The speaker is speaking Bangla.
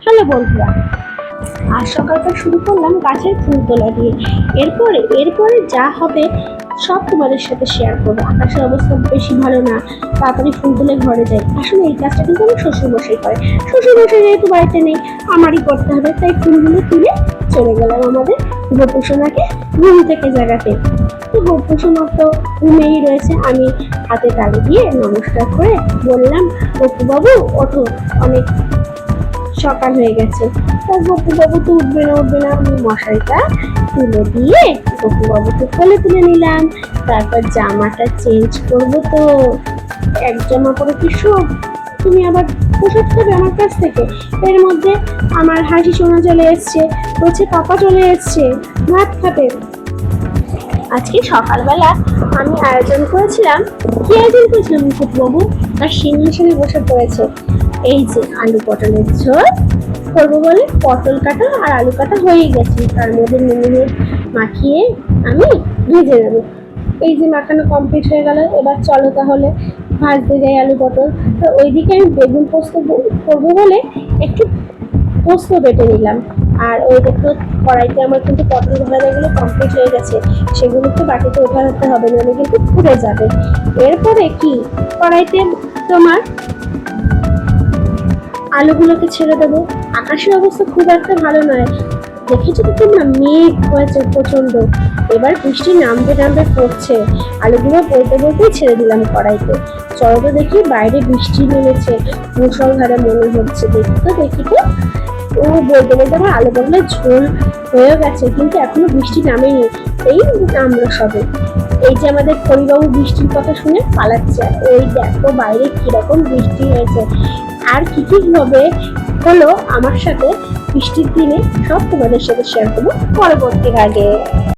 হ্যালো বন্ধুরা, আজ সকালটা শুরু করলাম গাছের ফুল তোলা দিয়ে। এরপরে যা হবে সব তোমাদের সাথে শেয়ার করবো। আকাশের অবস্থা বেশি ভালো না, তাড়াতাড়ি ফুল তুলে ঘরে যাই। আসলে এই কাজটা কিন্তু আমার শ্বশুরমশাই করে। শ্বশুরমশাই যেহেতু বাড়িতে নেই, আমারই করতে হবে, তাই ফুলগুলো তুলে চলে গেলাম আমাদের গোপুসোনাকে ঘুম থেকে জাগাতে। তো গোপুসোনা তো ঘুমেই রয়েছে। আমি হাতে তালি দিয়ে নমস্কার করে বললাম, গপু বাবু ওঠো, অনেক সকাল হয়ে গেছে। তা গপু বাবু তো উঠবে না, আমি মশারিটা তুলে দিয়ে গপু বাবুকে কোলে তুলে নিলাম। তারপর জামাটা চেঞ্জ করবো, তো এক জামা পরে কি সব তুমি আবার পোশাক খাবে আমার কাছ থেকে? এর মধ্যে আমার হাসি সোনা চলে এসছে, বলছে পাপা চলে এসছে, ভাত খাবে। আজকে সকালবেলা আমি আয়োজন করেছিলাম, কি আয়োজন করেছিলাম গপু বাবু? তার সিংহাসনে বসে পড়েছে। এই যে আলু পটলের ঝোল করবো বলে পটল কাটা আর আলু কাটা হয়ে গেছে, তার মধ্যে নুন মাখিয়ে আমি ভেজে নেবো। এই যে মাখানো কমপ্লিট হয়ে গেল, এবার চলো তাহলে ভাজতে যাই আলু পটল। তো ওইদিকে আমি বেগুন পোস্ত করবো বলে একটু পোস্ত বেটে নিলাম। আর ওই দেখো কড়াইতে আমার কিন্তু পটল ভাজাগুলো কমপ্লিট হয়ে গেছে, সেগুলো একটু বাটিতে ওঠাতে হবে, নাহলে কিন্তু পুড়ে যাবে। এরপরে কি কড়াইতে তোমার আলুগুলোকে ছেড়ে দেবো। আকাশের অবস্থা খুব একটা ভালো নয়, দেখেছো তো তোমরা, মেঘ হয়েছে প্রচন্ড। এবার বৃষ্টি নামবে পড়ছে। আলুগুলো বলতেই ছেড়ে দিলাম কড়াইতে। চলো তো দেখি, বাইরে বৃষ্টি নেমেছে, মুষলধারে মনে হচ্ছে। দেখি তো ও বলতে আমার আলু পটলের ঝোল হয়ে গেছে, কিন্তু এখনো বৃষ্টি নামেনি, এই নামলো সবে। এই যে আমাদের খড়িবাবু বৃষ্টির কথা শুনে পালাচ্ছে। ওই দেখো বাইরে কিরকম বৃষ্টি হয়েছে। আর কি হবে হলো আমার সাথে বৃষ্টির দিনে, সব তোমাদের সাথে শেয়ার করবো পরবর্তী ভাগে।